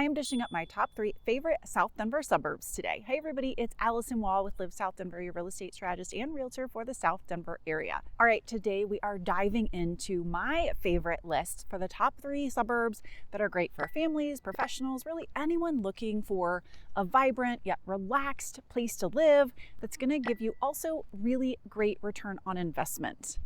I am dishing up my top 3 favorite South Denver suburbs today. Hey everybody, it's Alyson with Live South Denver, your real estate strategist and realtor for the South Denver area. All right, today we are diving into my favorite list for the top 3 suburbs that are great for families, professionals, really anyone looking for a vibrant yet relaxed place to live that's going to give you also really great return on investment.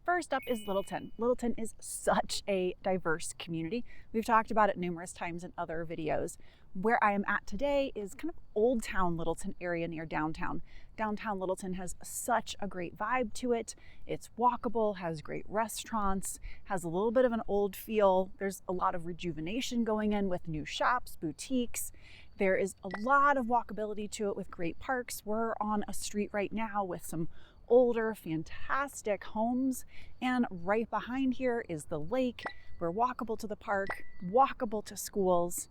First up is Littleton. Littleton is such a diverse community. We've talked about it numerous times in other videos. Where I am at today is kind of Old Town Littleton area near downtown. Downtown Littleton has such a great vibe to it. It's walkable, has great restaurants, has a little bit of an old feel. There's a lot of rejuvenation going in with new shops, boutiques. There is a lot of walkability to it with great parks. We're on a street right now with some older, fantastic homes, and right behind here is the lake. We're walkable to the park, walkable to schools,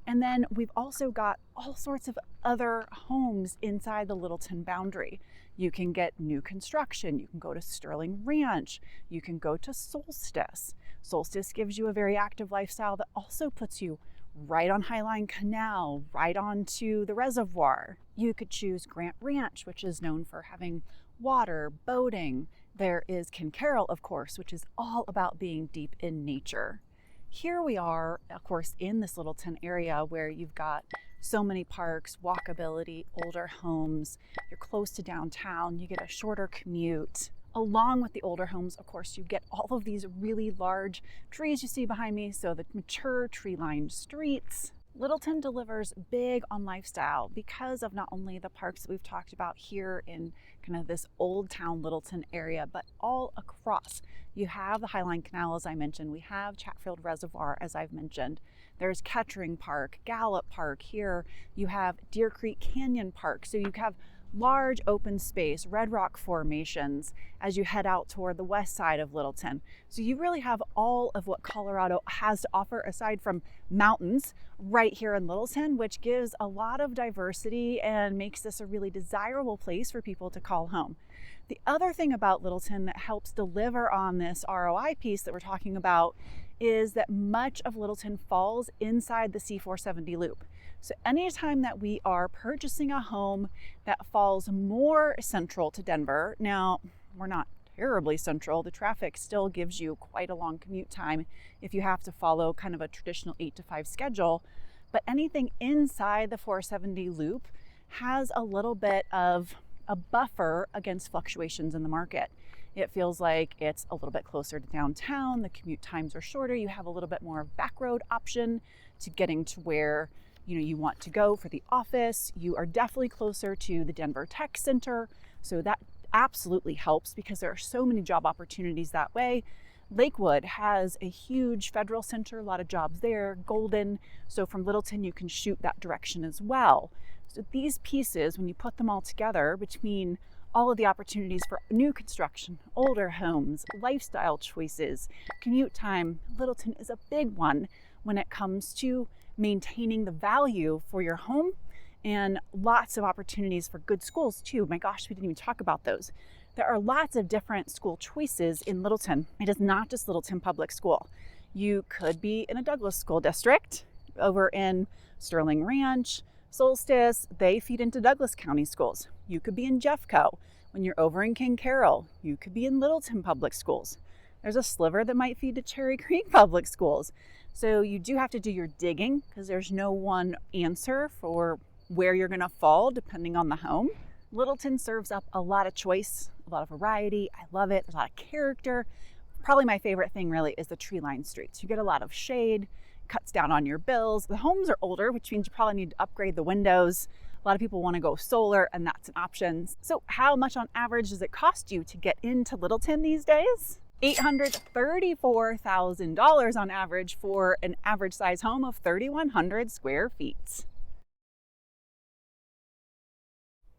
and then we've also got all sorts of other homes inside the Littleton boundary. You can get new construction, you can go to Sterling Ranch, you can go to Solstice. Solstice gives you a very active lifestyle that also puts you right on Highline Canal, right onto the reservoir. You could choose Grant Ranch, which is known for having water, boating. There is Carroll, of course, which is all about being deep in nature. Here we are, of course, in this Littleton area where you've got so many parks, walkability, older homes. You're close to downtown. You get a shorter commute. Along with the older homes, of course, you get all of these really large trees you see behind me, so the mature tree-lined streets. Littleton delivers big on lifestyle because of not only the parks that we've talked about here in kind of this Old Town Littleton area, but all across. You have the Highline Canal, as I mentioned. We have Chatfield Reservoir, as I've mentioned. There's Kettering Park, Gallup Park. Here you have Deer Creek Canyon Park. So you have large open space, red rock formations as you head out toward the west side of Littleton. So you really have all of what Colorado has to offer aside from mountains right here in Littleton, which gives a lot of diversity and makes this a really desirable place for people to call home. The other thing about Littleton that helps deliver on this ROI piece that we're talking about is that much of Littleton falls inside the C470 loop. So anytime that we are purchasing a home that falls more central to Denver, now we're not terribly central, the traffic still gives you quite a long commute time if you have to follow kind of a traditional 8 to 5 schedule, but anything inside the 470 loop has a little bit of a buffer against fluctuations in the market. It feels like it's a little bit closer to downtown, the commute times are shorter, you have a little bit more of back road option to getting to where you want to go for the office. You are definitely closer to the Denver Tech Center. So that absolutely helps because there are so many job opportunities that way. Lakewood has a huge federal center, a lot of jobs there, Golden. So from Littleton, you can shoot that direction as well. So these pieces, when you put them all together between all of the opportunities for new construction, older homes, lifestyle choices, commute time, Littleton is a big one when it comes to maintaining the value for your home, and lots of opportunities for good schools too. My gosh, we didn't even talk about those. There are lots of different school choices in Littleton. It is not just Littleton Public School. You could be in a Douglas School District over in Sterling Ranch, Solstice, they feed into Douglas County schools. You could be in Jeffco. When you're over in Carroll, you could be in Littleton Public Schools. There's a sliver that might feed to Cherry Creek Public Schools. So you do have to do your digging because there's no one answer for where you're going to fall depending on the home. Littleton serves up a lot of choice, a lot of variety. I love it. There's a lot of character. Probably my favorite thing really is the tree-lined streets. You get a lot of shade, cuts down on your bills. The homes are older, which means you probably need to upgrade the windows. A lot of people want to go solar, and that's an option. So how much on average does it cost you to get into Littleton these days? $834,000 on average for an average size home of 3,100 square feet.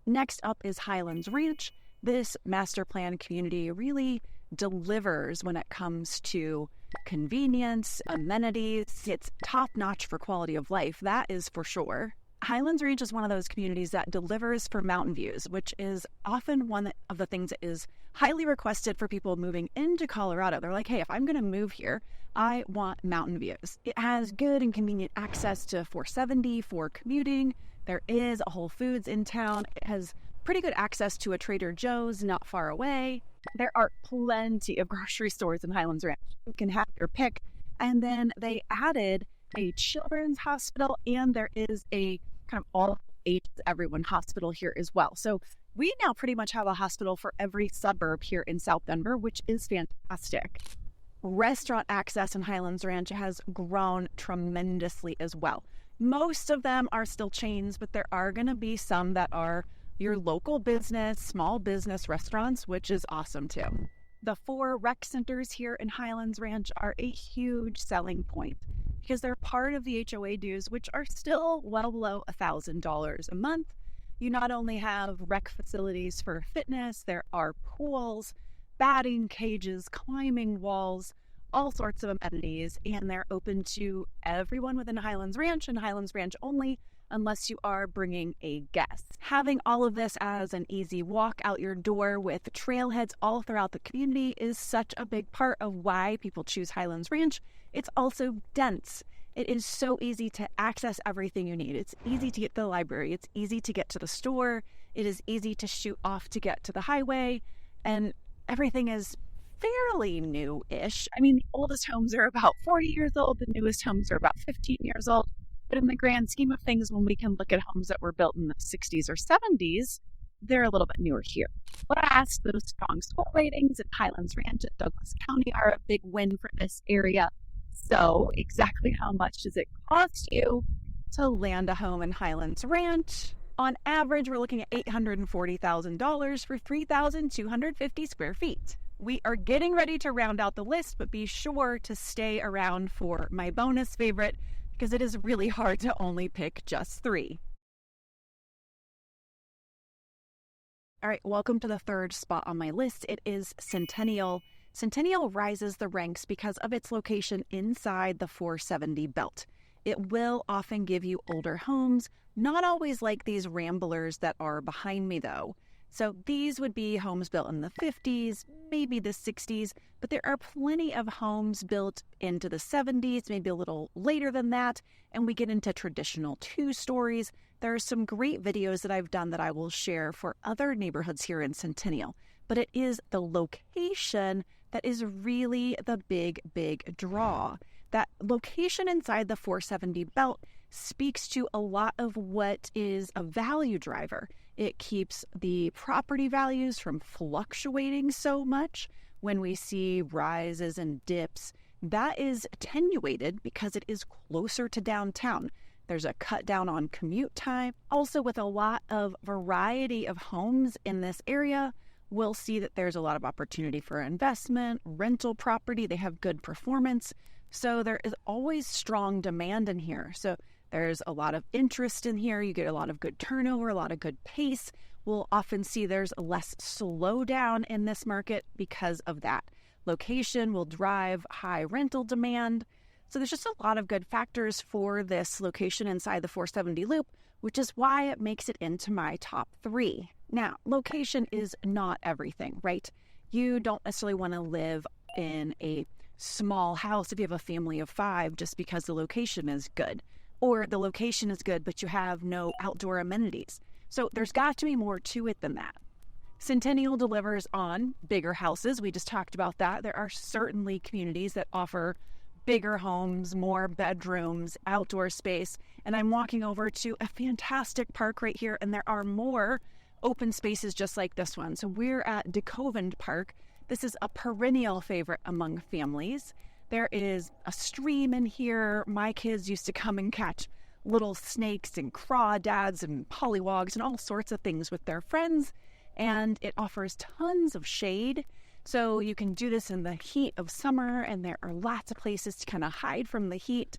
Next up is Highlands Ranch. This master plan community really delivers when it comes to convenience, amenities. It's top notch for quality of life, that is for sure. Highlands Ranch is one of those communities that delivers for mountain views, which is often one of the things that is highly requested for people moving into Colorado. They're like, hey, if I'm going to move here, I want mountain views. It has good and convenient access to 470 for commuting. There is a Whole Foods in town. It has pretty good access to a Trader Joe's not far away. There are plenty of grocery stores in Highlands Ranch. You can have your pick. And then they added a children's hospital, and there is a kind of all ages everyone hospital here as well. So we now pretty much have a hospital for every suburb here in South Denver, which is fantastic. Restaurant access in Highlands Ranch has grown tremendously as well. Most of them are still chains, but there are going to be some that are your local business, small business restaurants, which is awesome too. The 4 rec centers here in Highlands Ranch are a huge selling point because they're part of the HOA dues, which are still well below $1,000 a month. You not only have rec facilities for fitness, there are pools, batting cages, climbing walls, all sorts of amenities, and they're open to everyone within Highlands Ranch and Highlands Ranch only, unless you are bringing a guest. Having all of this as an easy walk out your door with trailheads all throughout the community is such a big part of why people choose Highlands Ranch. It's also dense. It is so easy to access everything you need. It's easy to get to the library. It's easy to get to the store. It is easy to shoot off to get to the highway, and everything is fairly new-ish. I mean, the oldest homes are about 40 years old. The newest homes are about 15 years old. But in the grand scheme of things, when we can look at homes that were built in the 60s or 70s, they're a little bit newer here. Plus, those strong school ratings in Highlands Ranch and Douglas County are a big win for this area. So exactly how much does it cost you to land a home in Highlands Ranch? On average, we're looking at $840,000 for 3,250 square feet. We are getting ready to round out the list, but be sure to stay around for my bonus favorite because it is really hard to only pick just 3. All right, welcome to the third spot on my list. It is Centennial. Centennial rises the ranks because of its location inside the 470 belt. It will often give you older homes, not always like these ramblers that are behind me though. So these would be homes built in the 50s, maybe the 60s, but there are plenty of homes built into the 70s, maybe a little later than that, and we get into traditional 2 stories. There are some great videos that I've done that I will share for other neighborhoods here in Centennial, but it is the location that is really the big draw. That location inside the 470 belt speaks to a lot of what is a value driver. It keeps the property values from fluctuating so much when we see rises and dips. That is attenuated because it is closer to downtown. There's a cut down on commute time. Also, with a lot of variety of homes in this area, we'll see that there's a lot of opportunity for investment, rental property. They have good performance. So there is always strong demand in here. So there's a lot of interest in here. You get a lot of good turnover, a lot of good pace. We'll often see there's less slowdown in this market because of that. Location will drive high rental demand. So there's just a lot of good factors for this location inside the 470 loop, which is why it makes it into my top 3. Now, location is not everything, right? You don't necessarily want to live in a small house if you have a family of 5 just because the location is good. Or the location is good, but you have no outdoor amenities. So there's got to be more to it than that. Centennial delivers on bigger houses. We just talked about that. There are certainly communities that offer bigger homes, more bedrooms, outdoor space. And I'm walking over to a fantastic park right here, and there are more open spaces just like this one. So we're at DeCoven Park. This is a perennial favorite among families. There is a stream in here. My kids used to come and catch little snakes and crawdads and pollywogs and all sorts of things with their friends. And it offers tons of shade. So you can do this in the heat of summer, and there are lots of places to kind of hide from the heat.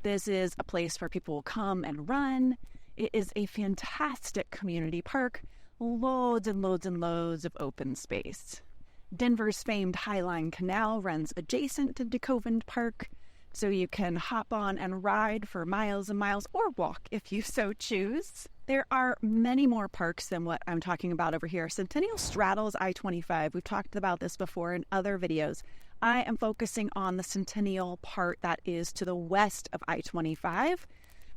This is a place where people will come and run. It is a fantastic community park. Loads and loads and loads of open space. Denver's famed Highline Canal runs adjacent to DeCoven Park, so you can hop on and ride for miles and miles or walk if you so choose. There are many more parks than what I'm talking about over here. Centennial straddles I-25. We've talked about this before in other videos. I am focusing on the Centennial part that is to the west of I-25.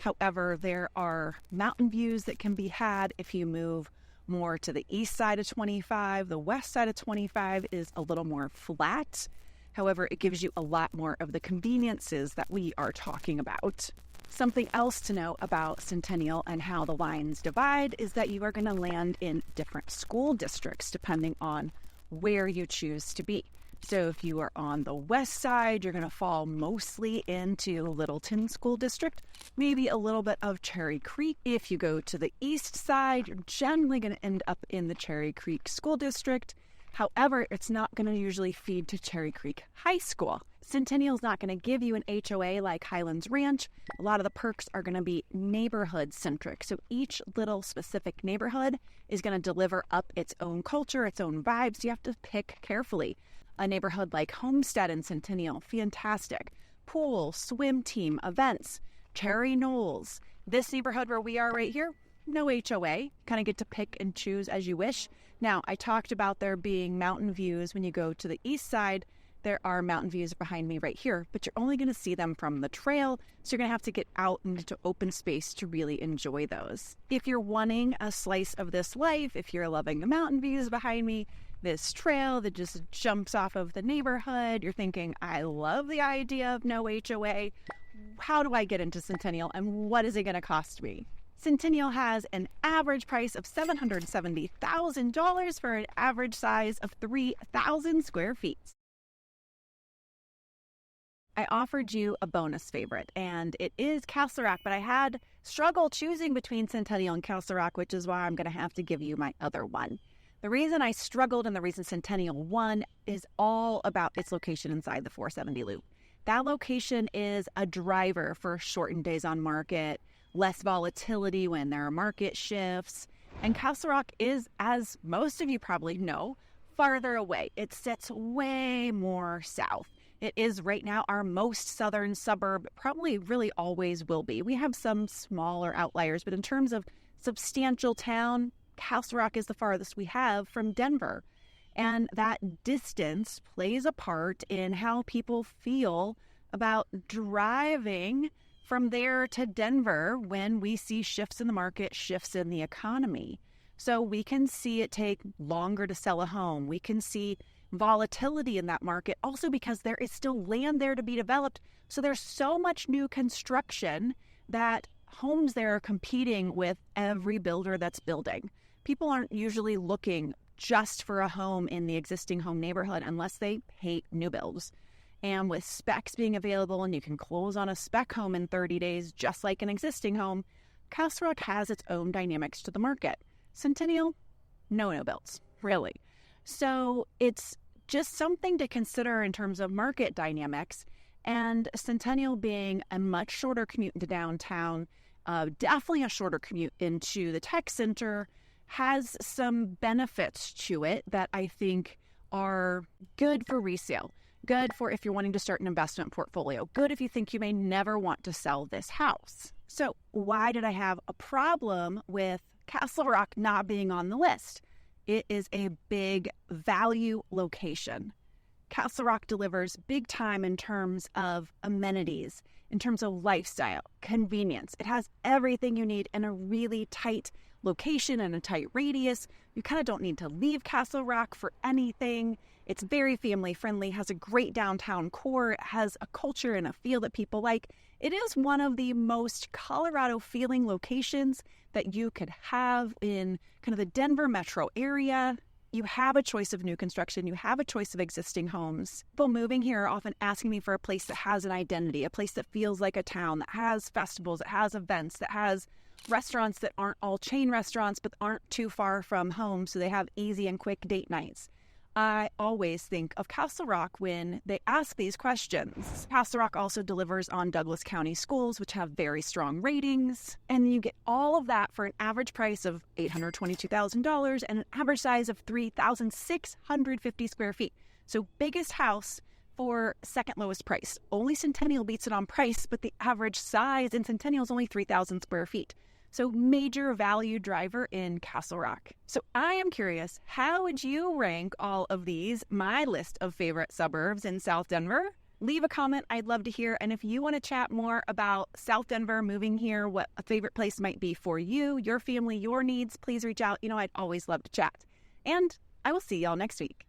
However, there are mountain views that can be had if you move more to the east side of 25. The west side of 25 is a little more flat. However, it gives you a lot more of the conveniences that we are talking about. Something else to know about Centennial and how the lines divide is that you are going to land in different school districts depending on where you choose to be. So if you are on the west side, you're going to fall mostly into Littleton School District, maybe a little bit of Cherry Creek. If you go to the east side, you're generally going to end up in the Cherry Creek School District. However, it's not going to usually feed to Cherry Creek High School. Centennial is not going to give you an HOA like Highlands Ranch. A lot of the perks are going to be neighborhood centric. So each little specific neighborhood is going to deliver up its own culture, its own vibes. You have to pick carefully. A neighborhood like Homestead and Centennial, fantastic. Pool, swim team, events, Cherry Knolls. This neighborhood where we are right here, no HOA. Kind of get to pick and choose as you wish. Now, I talked about there being mountain views when you go to the east side. There are mountain views behind me right here, but you're only going to see them from the trail, so you're going to have to get out into open space to really enjoy those. If you're wanting a slice of this life, if you're loving the mountain views behind me, this trail that just jumps off of the neighborhood, you're thinking, I love the idea of no HOA. How do I get into Centennial and what is it going to cost me? Centennial has an average price of $770,000 for an average size of 3,000 square feet. I offered you a bonus favorite, and it is Castle Rock, but I had struggled choosing between Centennial and Castle Rock, which is why I'm going to have to give you my other one. The reason I struggled and the reason Centennial won is all about its location inside the 470 loop. That location is a driver for shortened days on market, less volatility when there are market shifts, and Castle Rock is, as most of you probably know, farther away. It sits way more south. It is right now our most southern suburb, probably really always will be. We have some smaller outliers, but in terms of substantial town, Castle Rock is the farthest we have from Denver. And that distance plays a part in how people feel about driving from there to Denver when we see shifts in the market, shifts in the economy. So we can see it take longer to sell a home. We can see volatility in that market also because there is still land there to be developed. So there's so much new construction that homes there are competing with every builder that's building. People aren't usually looking just for a home in the existing home neighborhood unless they hate new builds. And with specs being available and you can close on a spec home in 30 days just like an existing home, Castle Rock has its own dynamics to the market. Centennial, no builds, really. So it's just something to consider in terms of market dynamics. And Centennial being a much shorter commute into downtown, definitely a shorter commute into the tech center, has some benefits to it that I think are good for resale, good for if you're wanting to start an investment portfolio, good if you think you may never want to sell this house. So why did I have a problem with Castle Rock not being on the list? It is a big value location. Castle Rock delivers big time in terms of amenities, in terms of lifestyle, convenience. It has everything you need in a really tight location and a tight radius. You kind of don't need to leave Castle Rock for anything. It's very family friendly, has a great downtown core, it has a culture and a feel that people like. It is one of the most Colorado feeling locations that you could have in kind of the Denver metro area. You have a choice of new construction. You have a choice of existing homes. People moving here are often asking me for a place that has an identity, a place that feels like a town, that has festivals, that has events, that has restaurants that aren't all chain restaurants, but aren't too far from home, so they have easy and quick date nights. I always think of Castle Rock when they ask these questions. Castle Rock also delivers on Douglas County schools, which have very strong ratings. And you get all of that for an average price of $822,000 and an average size of 3,650 square feet. So biggest house for second lowest price. Only Centennial beats it on price, but the average size in Centennial is only 3,000 square feet. So major value driver in Castle Rock. So I am curious, how would you rank all of these, my list of favorite suburbs in South Denver? Leave a comment. I'd love to hear. And if you want to chat more about South Denver, moving here, what a favorite place might be for you, your family, your needs, please reach out. I'd always love to chat. And I will see y'all next week.